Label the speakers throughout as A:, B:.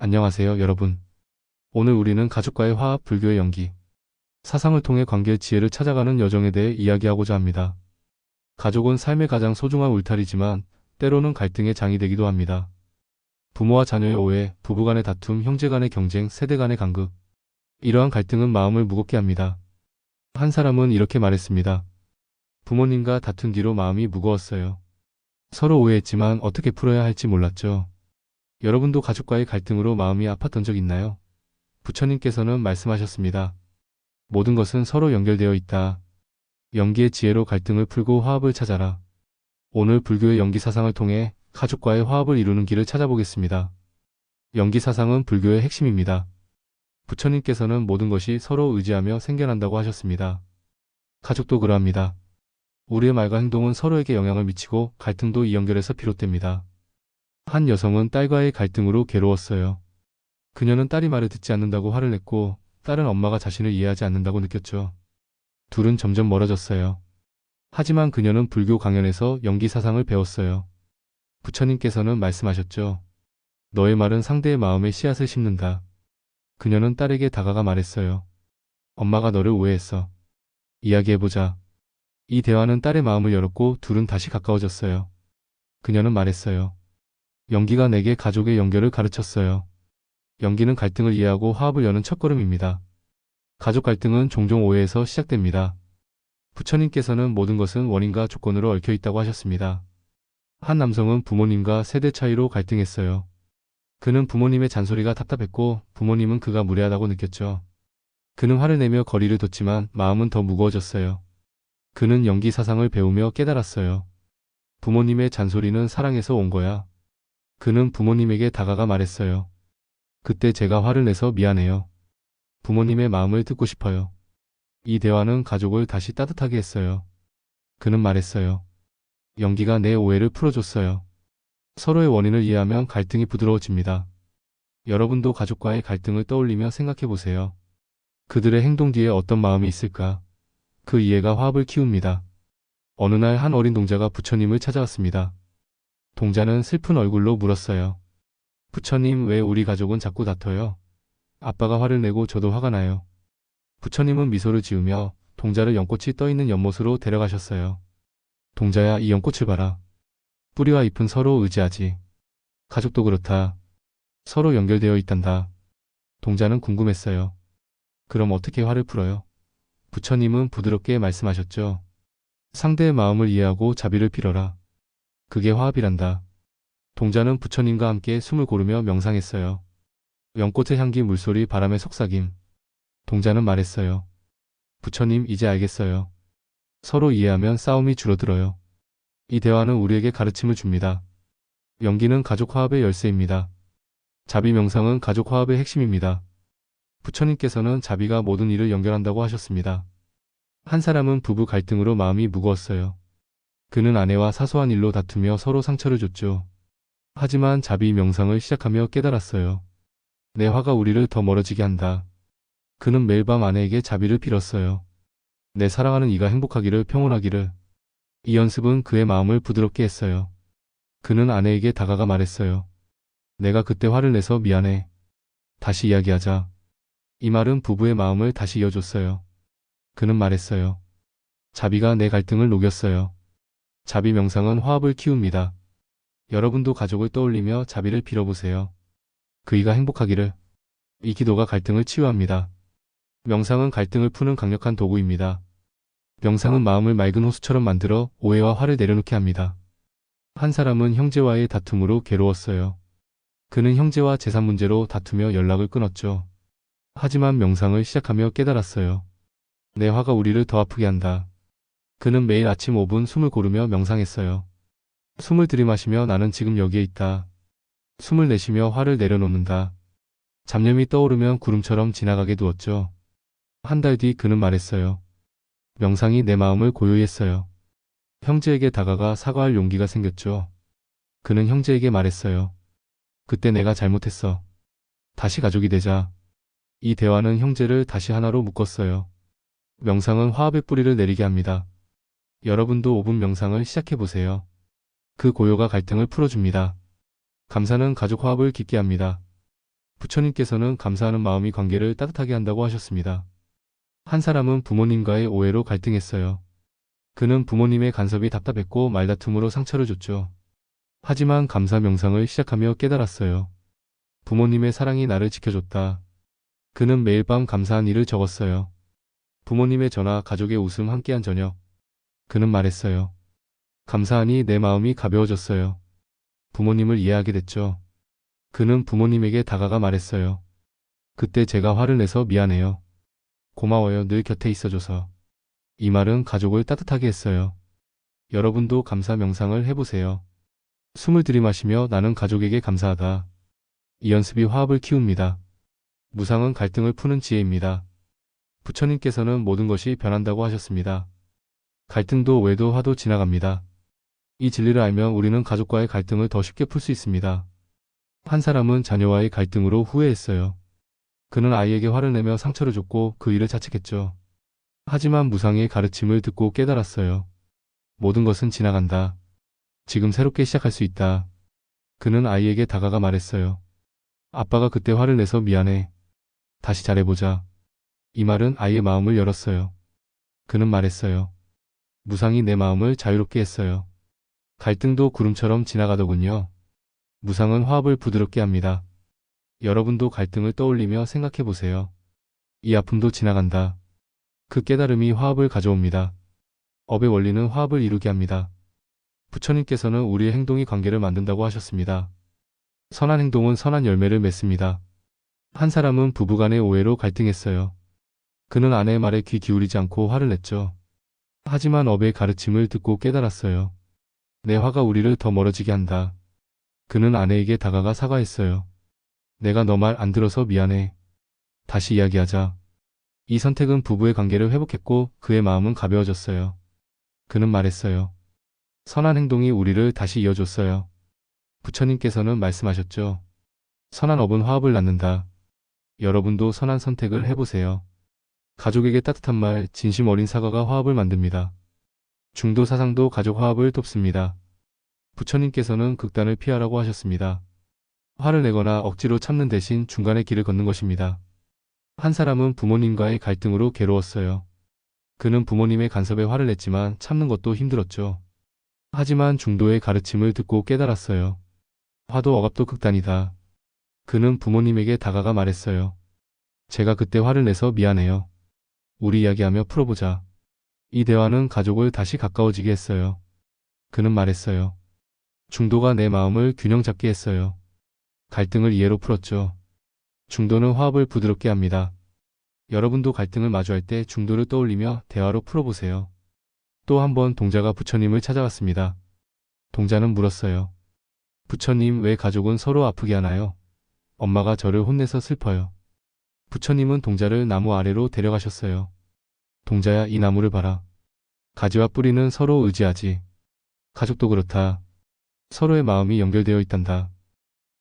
A: 안녕하세요, 여러분. 오늘 우리는 가족과의 화합, 불교의 연기, 사상을 통해 관계의 지혜를 찾아가는 여정에 대해 이야기하고자 합니다. 가족은 삶의 가장 소중한 울타리지만 때로는 갈등의 장이 되기도 합니다. 부모와 자녀의 오해, 부부 간의 다툼, 형제 간의 경쟁, 세대 간의 간극. 이러한 갈등은 마음을 무겁게 합니다. 한 사람은 이렇게 말했습니다. 부모님과 다툰 뒤로 마음이 무거웠어요. 서로 오해했지만 어떻게 풀어야 할지 몰랐죠. 여러분도 가족과의 갈등으로 마음이 아팠던 적 있나요? 부처님께서는 말씀하셨습니다. 모든 것은 서로 연결되어 있다. 연기의 지혜로 갈등을 풀고 화합을 찾아라. 오늘 불교의 연기 사상을 통해 가족과의 화합을 이루는 길을 찾아보겠습니다. 연기 사상은 불교의 핵심입니다. 부처님께서는 모든 것이 서로 의지하며 생겨난다고 하셨습니다. 가족도 그러합니다. 우리의 말과 행동은 서로에게 영향을 미치고 갈등도 이 연결에서 비롯됩니다. 한 여성은 딸과의 갈등으로 괴로웠어요. 그녀는 딸이 말을 듣지 않는다고 화를 냈고 딸은 엄마가 자신을 이해하지 않는다고 느꼈죠. 둘은 점점 멀어졌어요. 하지만 그녀는 불교 강연에서 연기 사상을 배웠어요. 부처님께서는 말씀하셨죠. 너의 말은 상대의 마음에 씨앗을 심는다. 그녀는 딸에게 다가가 말했어요. 엄마가 너를 오해했어. 이야기해보자. 이 대화는 딸의 마음을 열었고 둘은 다시 가까워졌어요. 그녀는 말했어요. 연기가 내게 가족의 연결을 가르쳤어요. 연기는 갈등을 이해하고 화합을 여는 첫걸음입니다. 가족 갈등은 종종 오해에서 시작됩니다. 부처님께서는 모든 것은 원인과 조건으로 얽혀 있다고 하셨습니다. 한 남성은 부모님과 세대 차이로 갈등했어요. 그는 부모님의 잔소리가 답답했고 부모님은 그가 무례하다고 느꼈죠. 그는 화를 내며 거리를 뒀지만 마음은 더 무거워졌어요. 그는 연기 사상을 배우며 깨달았어요. 부모님의 잔소리는 사랑에서 온 거야. 그는 부모님에게 다가가 말했어요. 그때 제가 화를 내서 미안해요. 부모님의 마음을 듣고 싶어요. 이 대화는 가족을 다시 따뜻하게 했어요. 그는 말했어요. 연기가 내 오해를 풀어줬어요. 서로의 원인을 이해하면 갈등이 부드러워집니다. 여러분도 가족과의 갈등을 떠올리며 생각해보세요. 그들의 행동 뒤에 어떤 마음이 있을까? 그 이해가 화합을 키웁니다. 어느 날 한 어린 동자가 부처님을 찾아왔습니다. 동자는 슬픈 얼굴로 물었어요. 부처님, 왜 우리 가족은 자꾸 다퉈요? 아빠가 화를 내고 저도 화가 나요. 부처님은 미소를 지으며 동자를 연꽃이 떠있는 연못으로 데려가셨어요. 동자야, 이 연꽃을 봐라. 뿌리와 잎은 서로 의지하지. 가족도 그렇다. 서로 연결되어 있단다. 동자는 궁금했어요. 그럼 어떻게 화를 풀어요? 부처님은 부드럽게 말씀하셨죠. 상대의 마음을 이해하고 자비를 빌어라. 그게 화합이란다. 동자는 부처님과 함께 숨을 고르며 명상했어요. 연꽃의 향기, 물소리, 바람의 속삭임. 동자는 말했어요. 부처님, 이제 알겠어요. 서로 이해하면 싸움이 줄어들어요. 이 대화는 우리에게 가르침을 줍니다. 연기는 가족 화합의 열쇠입니다. 자비 명상은 가족 화합의 핵심입니다. 부처님께서는 자비가 모든 일을 연결한다고 하셨습니다. 한 사람은 부부 갈등으로 마음이 무거웠어요. 그는 아내와 사소한 일로 다투며 서로 상처를 줬죠. 하지만 자비 명상을 시작하며 깨달았어요. 내 화가 우리를 더 멀어지게 한다. 그는 매일 밤 아내에게 자비를 빌었어요. 내 사랑하는 이가 행복하기를, 평온하기를. 이 연습은 그의 마음을 부드럽게 했어요. 그는 아내에게 다가가 말했어요. 내가 그때 화를 내서 미안해. 다시 이야기하자. 이 말은 부부의 마음을 다시 이어줬어요. 그는 말했어요. 자비가 내 갈등을 녹였어요. 자비 명상은 화합을 키웁니다. 여러분도 가족을 떠올리며 자비를 빌어보세요. 그이가 행복하기를. 이 기도가 갈등을 치유합니다. 명상은 갈등을 푸는 강력한 도구입니다. 명상은 마음을 맑은 호수처럼 만들어 오해와 화를 내려놓게 합니다. 한 사람은 형제와의 다툼으로 괴로웠어요. 그는 형제와 재산 문제로 다투며 연락을 끊었죠. 하지만 명상을 시작하며 깨달았어요. 내 화가 우리를 더 아프게 한다. 그는 매일 아침 5분 숨을 고르며 명상했어요. 숨을 들이마시며 나는 지금 여기에 있다. 숨을 내쉬며 화를 내려놓는다. 잡념이 떠오르면 구름처럼 지나가게 두었죠. 한 달 뒤 그는 말했어요. 명상이 내 마음을 고요히 했어요. 형제에게 다가가 사과할 용기가 생겼죠. 그는 형제에게 말했어요. 그때 내가 잘못했어. 다시 가족이 되자. 이 대화는 형제를 다시 하나로 묶었어요. 명상은 화합의 뿌리를 내리게 합니다. 여러분도 5분 명상을 시작해보세요. 그 고요가 갈등을 풀어줍니다. 감사는 가족 화합을 깊게 합니다. 부처님께서는 감사하는 마음이 관계를 따뜻하게 한다고 하셨습니다. 한 사람은 부모님과의 오해로 갈등했어요. 그는 부모님의 간섭이 답답했고 말다툼으로 상처를 줬죠. 하지만 감사 명상을 시작하며 깨달았어요. 부모님의 사랑이 나를 지켜줬다. 그는 매일 밤 감사한 일을 적었어요. 부모님의 전화, 가족의 웃음, 함께한 저녁. 그는 말했어요. 감사하니 내 마음이 가벼워졌어요. 부모님을 이해하게 됐죠. 그는 부모님에게 다가가 말했어요. 그때 제가 화를 내서 미안해요. 고마워요. 늘 곁에 있어줘서. 이 말은 가족을 따뜻하게 했어요. 여러분도 감사 명상을 해보세요. 숨을 들이마시며 나는 가족에게 감사하다. 이 연습이 화합을 키웁니다. 무상은 갈등을 푸는 지혜입니다. 부처님께서는 모든 것이 변한다고 하셨습니다. 갈등도 오해도 화도 지나갑니다. 이 진리를 알면 우리는 가족과의 갈등을 더 쉽게 풀 수 있습니다. 한 사람은 자녀와의 갈등으로 후회했어요. 그는 아이에게 화를 내며 상처를 줬고 그 일을 자책했죠. 하지만 무상의 가르침을 듣고 깨달았어요. 모든 것은 지나간다. 지금 새롭게 시작할 수 있다. 그는 아이에게 다가가 말했어요. 아빠가 그때 화를 내서 미안해. 다시 잘해보자. 이 말은 아이의 마음을 열었어요. 그는 말했어요. 무상이 내 마음을 자유롭게 했어요. 갈등도 구름처럼 지나가더군요. 무상은 화합을 부드럽게 합니다. 여러분도 갈등을 떠올리며 생각해보세요. 이 아픔도 지나간다. 그 깨달음이 화합을 가져옵니다. 업의 원리는 화합을 이루게 합니다. 부처님께서는 우리의 행동이 관계를 만든다고 하셨습니다. 선한 행동은 선한 열매를 맺습니다. 한 사람은 부부간의 오해로 갈등했어요. 그는 아내의 말에 귀 기울이지 않고 화를 냈죠. 하지만 업의 가르침을 듣고 깨달았어요. 내 화가 우리를 더 멀어지게 한다. 그는 아내에게 다가가 사과했어요. 내가 너 말 안 들어서 미안해. 다시 이야기하자. 이 선택은 부부의 관계를 회복했고 그의 마음은 가벼워졌어요. 그는 말했어요. 선한 행동이 우리를 다시 이어줬어요. 부처님께서는 말씀하셨죠. 선한 업은 화합을 낳는다. 여러분도 선한 선택을 해보세요. 가족에게 따뜻한 말, 진심 어린 사과가 화합을 만듭니다. 중도 사상도 가족 화합을 돕습니다. 부처님께서는 극단을 피하라고 하셨습니다. 화를 내거나 억지로 참는 대신 중간의 길을 걷는 것입니다. 한 사람은 부모님과의 갈등으로 괴로웠어요. 그는 부모님의 간섭에 화를 냈지만 참는 것도 힘들었죠. 하지만 중도의 가르침을 듣고 깨달았어요. 화도 억압도 극단이다. 그는 부모님에게 다가가 말했어요. 제가 그때 화를 내서 미안해요. 우리 이야기하며 풀어보자. 이 대화는 가족을 다시 가까워지게 했어요. 그는 말했어요. 중도가 내 마음을 균형 잡게 했어요. 갈등을 이해로 풀었죠. 중도는 화합을 부드럽게 합니다. 여러분도 갈등을 마주할 때 중도를 떠올리며 대화로 풀어보세요. 또 한 번 동자가 부처님을 찾아왔습니다. 동자는 물었어요. 부처님, 왜 가족은 서로 아프게 하나요? 엄마가 저를 혼내서 슬퍼요. 부처님은 동자를 나무 아래로 데려가셨어요. 동자야, 이 나무를 봐라. 가지와 뿌리는 서로 의지하지. 가족도 그렇다. 서로의 마음이 연결되어 있단다.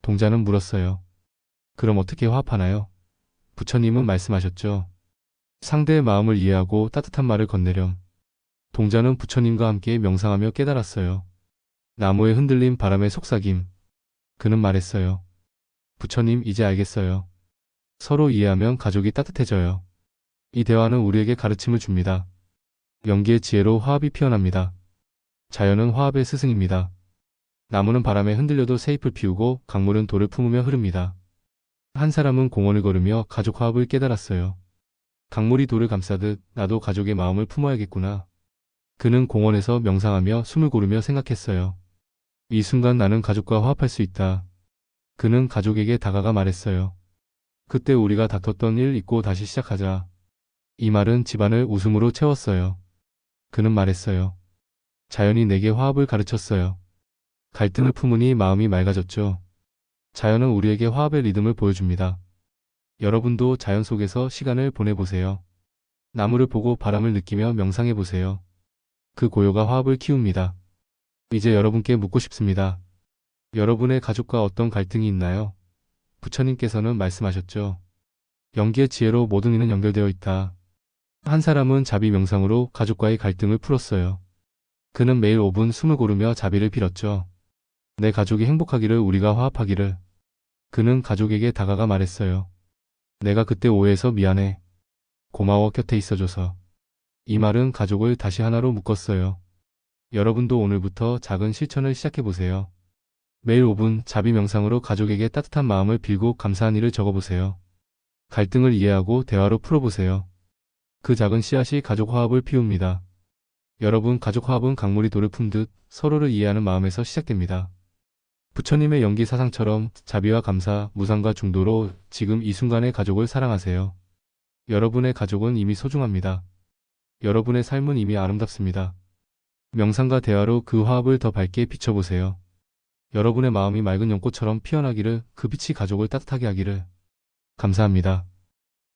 A: 동자는 물었어요. 그럼 어떻게 화합하나요? 부처님은 말씀하셨죠. 상대의 마음을 이해하고 따뜻한 말을 건네렴. 동자는 부처님과 함께 명상하며 깨달았어요. 나무의 흔들림, 바람의 속삭임. 그는 말했어요. 부처님, 이제 알겠어요. 서로 이해하면 가족이 따뜻해져요. 이 대화는 우리에게 가르침을 줍니다. 연기의 지혜로 화합이 피어납니다. 자연은 화합의 스승입니다. 나무는 바람에 흔들려도 새잎을 피우고 강물은 돌을 품으며 흐릅니다. 한 사람은 공원을 걸으며 가족 화합을 깨달았어요. 강물이 돌을 감싸듯 나도 가족의 마음을 품어야겠구나. 그는 공원에서 명상하며 숨을 고르며 생각했어요. 이 순간 나는 가족과 화합할 수 있다. 그는 가족에게 다가가 말했어요. 그때 우리가 다퉜던 일 잊고 다시 시작하자. 이 말은 집안을 웃음으로 채웠어요. 그는 말했어요. 자연이 내게 화합을 가르쳤어요. 갈등을 품으니 마음이 맑아졌죠. 자연은 우리에게 화합의 리듬을 보여줍니다. 여러분도 자연 속에서 시간을 보내보세요. 나무를 보고 바람을 느끼며 명상해보세요. 그 고요가 화합을 키웁니다. 이제 여러분께 묻고 싶습니다. 여러분의 가족과 어떤 갈등이 있나요? 부처님께서는 말씀하셨죠. 연기의 지혜로 모든 이는 연결되어 있다. 한 사람은 자비 명상으로 가족과의 갈등을 풀었어요. 그는 매일 5분 숨을 고르며 자비를 빌었죠. 내 가족이 행복하기를, 우리가 화합하기를. 그는 가족에게 다가가 말했어요. 내가 그때 오해해서 미안해. 고마워 곁에 있어줘서. 이 말은 가족을 다시 하나로 묶었어요. 여러분도 오늘부터 작은 실천을 시작해보세요. 매일 5분 자비 명상으로 가족에게 따뜻한 마음을 빌고 감사한 일을 적어보세요. 갈등을 이해하고 대화로 풀어보세요. 그 작은 씨앗이 가족 화합을 피웁니다. 여러분, 가족 화합은 강물이 돌을 품듯 서로를 이해하는 마음에서 시작됩니다. 부처님의 연기 사상처럼 자비와 감사, 무상과 중도로 지금 이 순간의 가족을 사랑하세요. 여러분의 가족은 이미 소중합니다. 여러분의 삶은 이미 아름답습니다. 명상과 대화로 그 화합을 더 밝게 비춰보세요. 여러분의 마음이 맑은 연꽃처럼 피어나기를, 그 빛이 가족을 따뜻하게 하기를. 감사합니다.